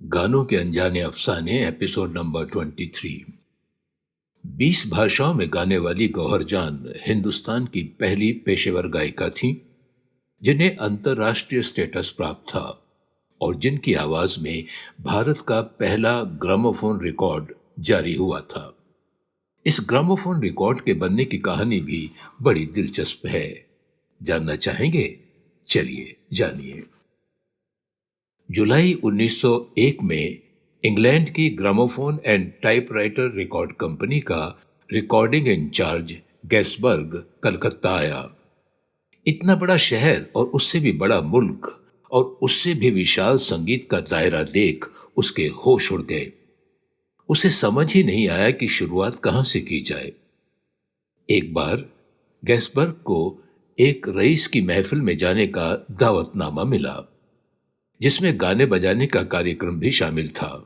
गानों के अनजाने अफसाने एपिसोड नंबर 23। 20 भाषाओं में गाने वाली गौहर जान हिंदुस्तान की पहली पेशेवर गायिका थीं, जिन्हें अंतर्राष्ट्रीय स्टेटस प्राप्त था और जिनकी आवाज में भारत का पहला ग्रामोफोन रिकॉर्ड जारी हुआ था। इस ग्रामोफोन रिकॉर्ड के बनने की कहानी भी बड़ी दिलचस्प है। जानना चाहेंगे? चलिए जानिए। जुलाई 1901 में इंग्लैंड की gramophone and typewriter record company का रिकॉर्डिंग इंचार्ज गैसबर्ग कलकत्ता आया। इतना बड़ा शहर और उससे भी बड़ा मुल्क और उससे भी विशाल संगीत का दायरा देख उसके होश उड़ गए। उसे समझ ही नहीं आया कि शुरुआत कहां से की जाए। एक बार गैसबर्ग को एक रईस की महफिल में जाने का दावतनामा मिला, जिसमें गाने बजाने का कार्यक्रम भी शामिल था।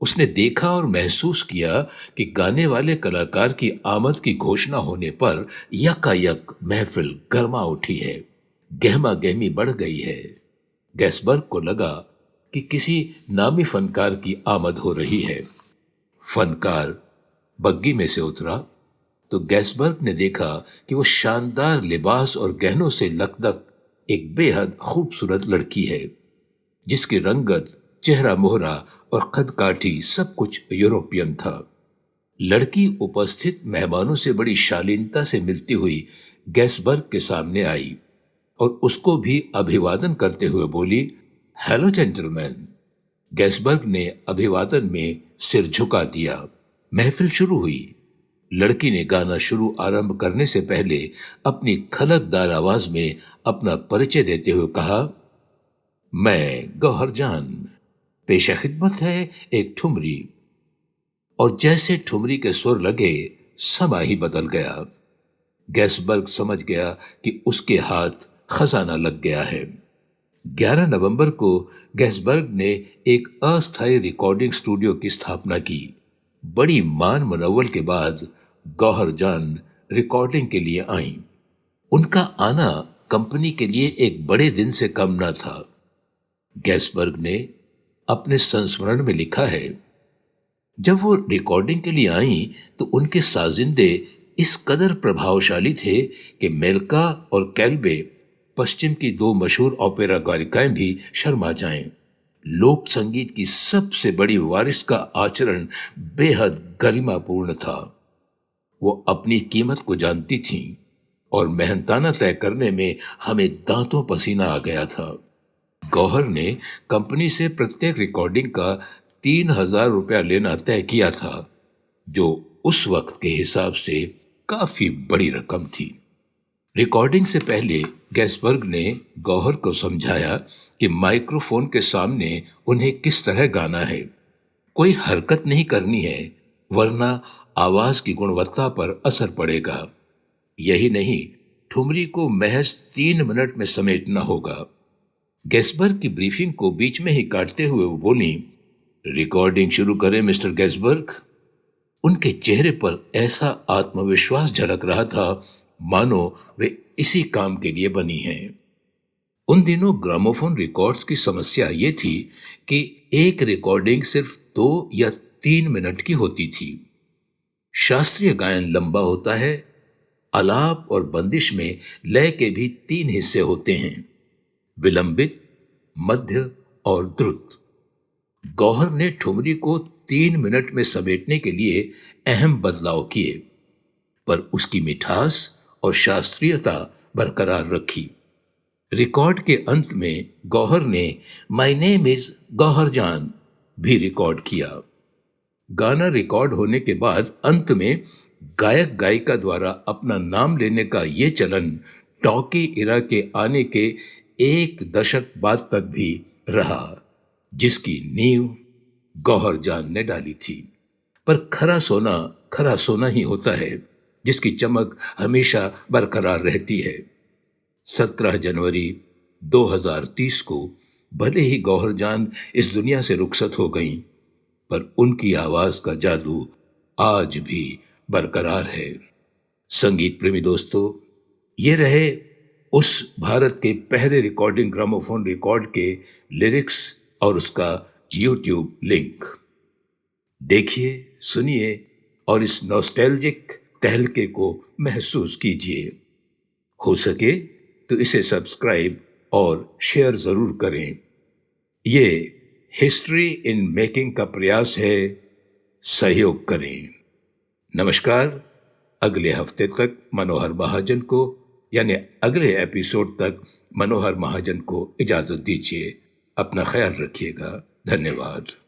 उसने देखा और महसूस किया कि गाने वाले कलाकार की आमद की घोषणा होने पर यकायक महफिल गर्मा उठी है, गहमा गहमी बढ़ गई है। गैसबर्ग को लगा कि किसी नामी फनकार की आमद हो रही है। फनकार बग्गी में से उतरा तो गैसबर्ग ने देखा कि वो शानदार लिबास और गहनों से लकदक एक बेहद खूबसूरत लड़की है, जिसकी रंगत, चेहरा मोहरा और कद काठी सब कुछ यूरोपियन था। लड़की उपस्थित मेहमानों से बड़ी शालीनता से मिलती हुई गैसबर्ग के सामने आई और उसको भी अभिवादन करते हुए बोली, हेलो जेंटलमैन। गैसबर्ग ने अभिवादन में सिर झुका दिया। महफिल शुरू हुई। लड़की ने गाना शुरू आरंभ करने से पहले अपनी खलकदार आवाज में अपना परिचय देते हुए कहा, मैं गौहर जान, पेशा खिदमत है एक ठुमरी। और जैसे ठुमरी के सुर लगे, समा ही बदल गया। गैसबर्ग समझ गया कि उसके हाथ खजाना लग गया है। 11 नवंबर को गैसबर्ग ने एक अस्थायी रिकॉर्डिंग स्टूडियो की स्थापना की। बड़ी मान मनव्वल के बाद गौहर जान रिकॉर्डिंग के लिए आई। उनका आना कंपनी के लिए एक बड़े दिन से कम न था। गैसबर्ग ने अपने संस्मरण में लिखा है, जब वो रिकॉर्डिंग के लिए आई तो उनके साजिंदे इस कदर प्रभावशाली थे कि मेल्का और कैल्बे, पश्चिम की दो मशहूर ओपेरा गायिकाएं भी शर्मा जाएं। लोक संगीत की सबसे बड़ी वारिस का आचरण बेहद गरिमापूर्ण था। वो अपनी कीमत को जानती थीं और मेहनताना तय करने में हमें दांतों पसीना आ गया था। गौहर ने कंपनी से प्रत्येक रिकॉर्डिंग का 3,000 रुपया लेना तय किया था, जो उस वक्त के हिसाब से काफी बड़ी रकम थी। रिकॉर्डिंग से पहले गैसबर्ग ने गौहर को समझाया कि माइक्रोफोन के सामने उन्हें किस तरह गाना है। कोई हरकत नहीं करनी है, वरना आवाज की गुणवत्ता पर असर पड़ेगा। यही नहीं, ठुमरी को महज 3 मिनट में समेटना होगा। गैसबर्ग की ब्रीफिंग को बीच में ही काटते हुए वो बोली, रिकॉर्डिंग शुरू करें मिस्टर गैसबर्ग। उनके चेहरे पर ऐसा आत्मविश्वास झलक रहा था मानो वे इसी काम के लिए बनी हैं। उन दिनों ग्रामोफोन रिकॉर्ड्स की समस्या ये थी कि एक रिकॉर्डिंग सिर्फ 2 या 3 मिनट की होती थी। शास्त्रीय गायन लंबा होता है। आलाप और बंदिश में लय के भी 3 हिस्से होते हैं, विलंबित, मध्य और द्रुत। गौहर ने ठुमरी को 3 मिनट में समेटने के लिए अहम बदलाव किए, पर उसकी मिठास और शास्त्रीयता बरकरार रखी। रिकॉर्ड के अंत में गौहर ने माय नेम इज गौहर जान भी रिकॉर्ड किया। गाना रिकॉर्ड होने के बाद अंत में गायक गायिका द्वारा अपना नाम लेने का ये चलन टॉकी इरा के आने के 1 दशक बाद तक भी रहा, जिसकी नींव गौहर जान ने डाली थी। पर खरा सोना ही होता है, जिसकी चमक हमेशा बरकरार रहती है। 17 जनवरी 2030 को भले ही गौहर जान इस दुनिया से रुखसत हो गईं, पर उनकी आवाज का जादू आज भी बरकरार है। संगीत प्रेमी दोस्तों, ये रहे उस भारत के पहले रिकॉर्डिंग ग्रामोफोन रिकॉर्ड के लिरिक्स और उसका यूट्यूब लिंक। देखिए, सुनिए और इस नॉस्टैल्जिक तहलके को महसूस कीजिए। हो सके तो इसे सब्सक्राइब और शेयर जरूर करें। ये हिस्ट्री इन मेकिंग का प्रयास है, सहयोग करें। नमस्कार। अगले हफ्ते तक मनोहर महाजन को, यानी अगले एपिसोड तक मनोहर महाजन को इजाजत दीजिए। अपना ख्याल रखिएगा। धन्यवाद।